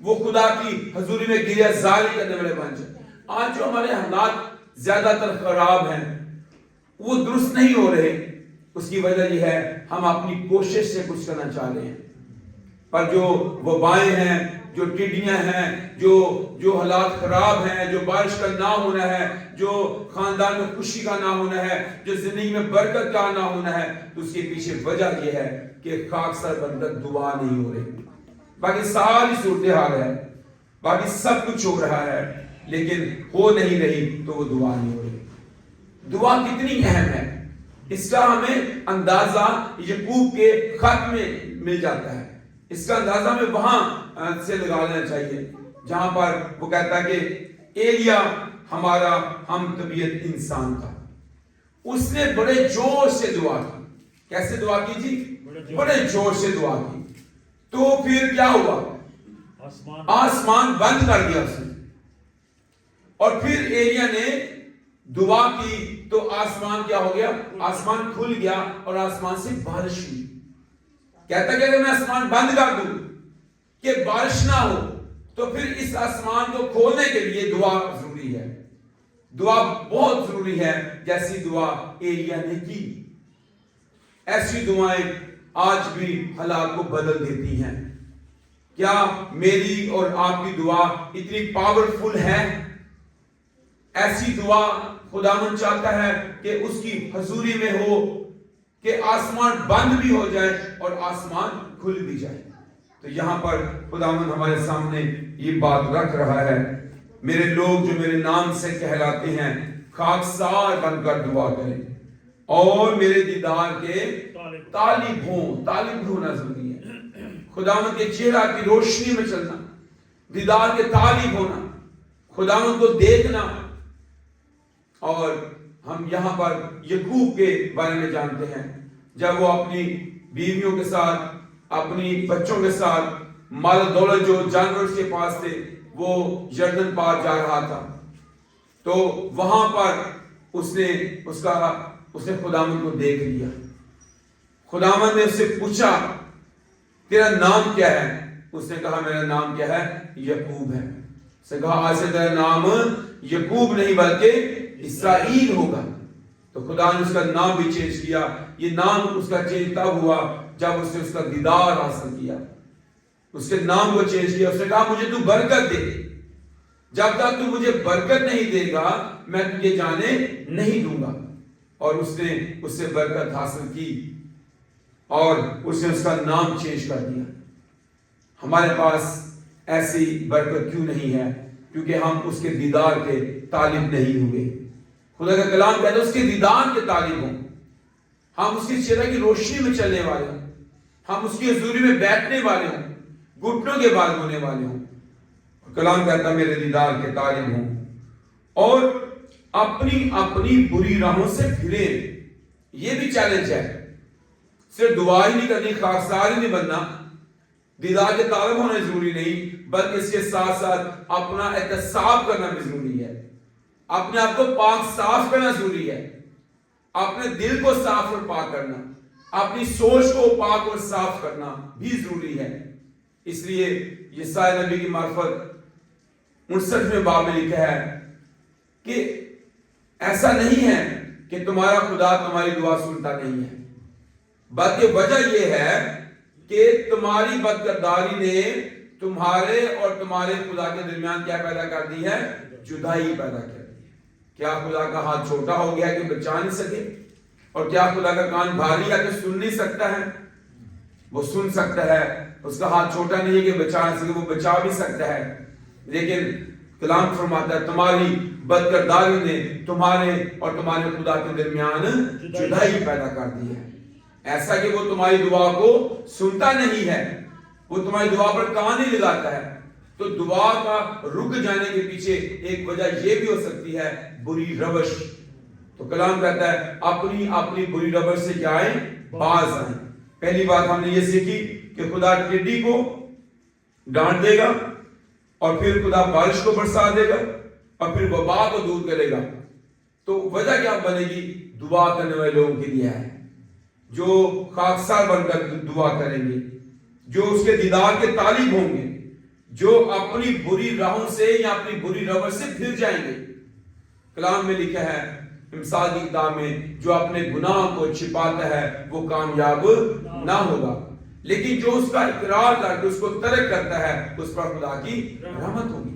وہ خدا کی حضوری میں گریہ زاری کرنے والے بن جائیں. آج جو ہمارے حالات زیادہ تر خراب ہیں وہ درست نہیں ہو رہے، اس کی وجہ یہ ہے ہم اپنی کوشش سے کچھ کرنا چاہ رہے ہیں، پر جو وبائیں ہیں، جو ٹڈیاں ہیں، جو حالات خراب ہیں، جو بارش کا نہ ہونا ہے، جو خاندان میں خوشی کا نہ ہونا ہے، جو زندگی میں برکت کا نہ ہونا ہے، تو اس کے پیچھے وجہ یہ ہے کہ خاکسار بن کر دعا نہیں ہو رہی. باقی ساری صورتحال ہے، باقی سب کچھ ہو رہا ہے، لیکن ہو نہیں رہی تو وہ دعا نہیں ہو رہی. دعا کتنی اہم ہے اس کا ہمیں اندازہ یعقوب کے خط میں مل جاتا ہے. اس کا اندازہ ہمیں وہاں سے لگا لینا چاہیے جہاں پر وہ کہتا ہے کہ ایلیا ہمارا ہم طبیعت انسان تھا، اس نے بڑے جوش سے دعا کی. کیسے دعا کی جی؟ بڑے جوش سے دعا کی. تو پھر کیا ہوا؟ آسمان بند کر دیا اس نے. اور پھر ایلیا نے دعا کی تو آسمان کیا ہو گیا؟ آسمان کھل گیا اور آسمان سے بارش ہوئی. کہتا کہ اگر میں آسمان بند کر دوں کہ بارش نہ ہو تو پھر اس آسمان کو کھولنے کے لیے دعا ضروری ہے. دعا بہت ضروری ہے، جیسی دعا ایلیا نے کی. ایسی دعائیں آج بھی حالات کو بدل دیتی ہیں. کیا میری اور آپ کی دعا اتنی پاورفل ہے؟ ایسی دعا خداوند چاہتا ہے کہ اس کی حضوری میں ہو کہ آسمان بند بھی ہو جائے اور آسمان کھل بھی جائے. تو یہاں پر خداوند ہمارے سامنے یہ بات رکھ رہا ہے، میرے لوگ جو میرے نام سے کہلاتے ہیں خاکسار بن کر دعا کریں اور میرے دیدار کے طالب ہوں. طالب ہونا ضروری ہے. خداوند کے چہرہ کی روشنی میں چلنا، دیدار کے طالب ہونا، خداوند کو دیکھنا. اور ہم یہاں پر یعقوب کے بارے میں جانتے ہیں، جب وہ اپنی بیویوں کے ساتھ، اپنی بچوں کے ساتھ، مال و دولت جو جانور کے پاس تھے، وہ یردن پار جا رہا تھا، تو وہاں پر اس نے خداوند کو دیکھ لیا. خداوند نے اس سے پوچھا تیرا نام کیا ہے؟ اس نے کہا میرا نام کیا ہے؟ یعقوب ہے. اس نے کہا آج سے تیرا نام یعقوب نہیں بلکہ اسرائیل ہوگا. تو خدا نے اس کا نام بھی چینج کیا. یہ نام اس کا چینج تب ہوا جب اس نے اس کا دیدار حاصل کیا. اس کے نام کو چینج کیا. اس نے کہا مجھے تو برکت دے، جب تک تو مجھے برکت نہیں دے گا میں تجھے جانے نہیں دوں گا. اور اس نے اس سے برکت حاصل کی اور اس نے اس کا نام چینج کر دیا. ہمارے پاس ایسی برکت کیوں نہیں ہے؟ کیونکہ ہم اس کے دیدار کے طالب نہیں ہوئے. خدا کا کلام کہتا ہے اس کے دیدار کے طالب ہوں. ہم اس کے چہرہ کی روشنی میں چلنے والے ہوں، ہم اس کی حضوری میں بیٹھنے والے ہوں، گھٹنوں کے بال ہونے والے ہوں. کلام کہتا ہے میرے دیدار کے طالب ہوں اور اپنی اپنی بری راہوں سے پھرے. یہ بھی چیلنج ہے. صرف دعا ہی نہیں کرنی، خاکسار ہی نہیں بننا، دیدار کے طالب ہونا ضروری نہیں، بلکہ اس کے ساتھ ساتھ اپنا احتساب کرنا بھی ضروری ہے. اپنے آپ کو پاک صاف کرنا ضروری ہے. اپنے دل کو صاف اور پاک کرنا، اپنی سوچ کو پاک اور صاف کرنا بھی ضروری ہے. اس لیے یسایا نبی کی معرفت 59 باب میں لکھا ہے کہ ایسا نہیں ہے کہ تمہارا خدا تمہاری دعا سنتا نہیں ہے، بلکہ وجہ یہ ہے کہ تمہاری بدکرداری نے تمہارے اور تمہارے خدا کے درمیان کیا پیدا کر دی ہے؟ جدائی پیدا کر دی ہے. کیا خدا کا ہاتھ چھوٹا ہو گیا کہ بچا نہیں سکے؟ اور کیا خدا کا کان بھاری ہے کہ سن نہیں سکتا ہے؟ وہ سن سکتا ہے. اس کا ہاتھ چھوٹا نہیں ہے کہ بچا نہیں سکے، وہ بچا بھی سکتا ہے. لیکن کلام فرماتا ہے تمہاری بدکرداری نے تمہارے اور تمہارے خدا کے درمیان جدائی پیدا کر دی ہے. ایسا کہ وہ تمہاری دعا کو سنتا نہیں ہے، وہ تمہاری دعا پر کان نہیں لگاتا ہے. تو دعا کا رک جانے کے پیچھے ایک وجہ یہ بھی ہو سکتی ہے بری روش. تو کلام کہتا ہے اپنی اپنی بری روش سے کیا آئیں؟ باز آئیں. پہلی بات ہم نے یہ سیکھی کہ خدا ٹڈی کو ڈانٹ دے گا اور پھر خدا بارش کو برسا دے گا اور پھر وبا کو دور کرے گا. تو وجہ کیا بنے گی؟ دعا کرنے والے لوگوں کے لیے ہے، جو خاکسار بن کر دعا کریں گے، جو اس کے دیدار کے طالب ہوں گے، جو اپنی بری راہوں سے یا اپنی بری روش سے پھر جائیں گے. کلام میں لکھا ہے امثال کی کتاب میں جو اپنے گناہ کو چھپاتا ہے وہ کامیاب نہ ہوگا، لیکن جو اس کا اقرار کر کے اس کو ترک کرتا ہے اس پر خدا کی رحمت ہوگی.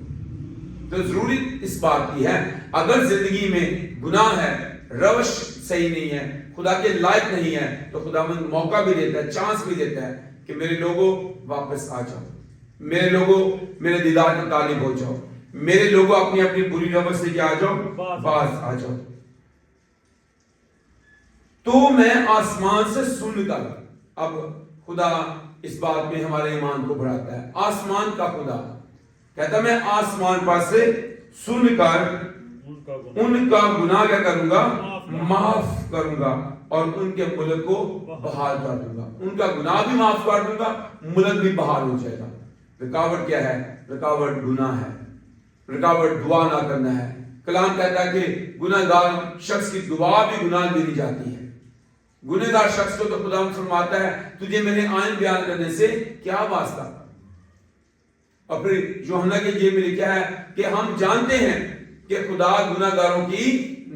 تو ضروری اس بات کی ہے اگر زندگی میں گناہ ہے، روش صحیح نہیں ہے، خدا کے لائق نہیں ہے، تو خداوند موقع بھی دیتا ہے، چانس بھی دیتا ہے کہ میرے لوگوں واپس آ جاؤ، میرے لوگوں میرے دیدار کے طالب ہو جاؤ، میرے لوگوں اپنی اپنی بری روش سے کیا آ جاؤ، باز آ جاؤ. تو میں آسمان سے سن کر، اب خدا اس بات میں ہمارے ایمان کو بڑھاتا ہے. آسمان کا خدا کہتا ہے میں آسمان پر سے سن کر ان کا گناہ کیا کروں گا، معاف کروں گا، اور ان کے ملک کو بحال کر دوں گا. ان کا گناہ بھی معاف کر دوں گا، ملک بھی بحال ہو جائے گا. رکاوٹ کیا ہے؟ رکاوٹ گناہ ہے، رکاوٹ دعا نہ کرنا ہے. کلام کہتا ہے کہ گناہ گار شخص کی دعا بھی گناہ گری جاتی ہے. گناہ گار شخص کو تو خدا فرماتا ہے تجھے میرے آئین بیان کرنے سے کیا واسطہ. اور پھر یوحنا کے یہ میں لکھا ہے کہ ہم جانتے ہیں کہ خدا گناہ گاروں کی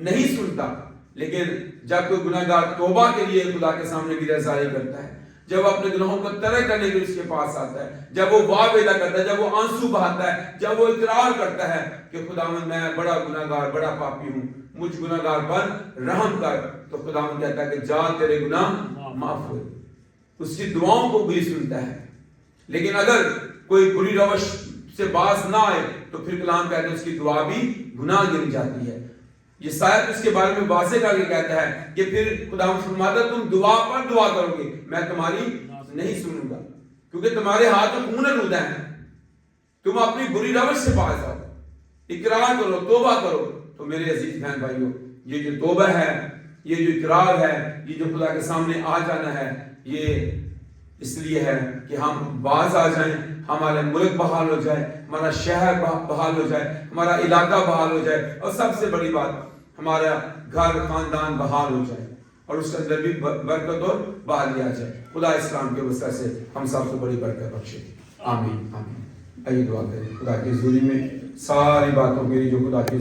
نہیں سنتا، لیکن جب کوئی گناہ گار توبہ کے لیے خدا کے سامنے کی رضائی کرتا ہے، جب اپنے گناہوں کو ترک کرنے کے لیے اس کے پاس آتا ہے، جب وہ واہ پیدا کرتا ہے، جب وہ آنسو بہاتا ہے، جب وہ اقرار کرتا ہے کہ خداوند میں بڑا گناہ گار، بڑا پاپی ہوں، مجھ گناہ گار پر رحم کر، تو خداوند کہتا ہے کہ جا تیرے گناہ معاف ہوئے. اس کی دعاؤں کو بھی سنتا ہے. لیکن اگر کوئی بری روش سے باز نہ آئے تو پھر کلام کہتے ہیں اس کی دعا بھی گناہ گری جاتی ہے. یہ شاید اس کے بارے میں واضح کر کے کہتا ہے کہ پھر خدا فرماتا ہے تم دعا پر دعا کرو گے میں تمہاری نہیں سنوں گا، کیونکہ تمہارے ہاتھ میں خون آلودہ ہیں. تم اپنی بری روش سے باز آؤ، اقرار کرو، توبہ کرو. تو میرے عزیز بہن بھائیوں، یہ جو توبہ ہے، یہ جو اقرار ہے، یہ جو خدا کے سامنے آ جانا ہے، یہ اس لیے ہے کہ ہم باز آ جائیں، ہمارے ملک بحال ہو جائے، ہمارا شہر بحال ہو جائے، ہمارا علاقہ بحال ہو جائے، اور سب سے بڑی بات ہمارا گھر خاندان بحال ہو جائے، اور اس کے اندر بھی برکت اور بحالی آ جائے. خدا اسلام کے وسیلے سے ہم سب کو بڑی برکت بخشے. آمین آمین. آئیے دعا کریں. خدا کی حضوری میں ساری باتوں کے لیے جو خدا کی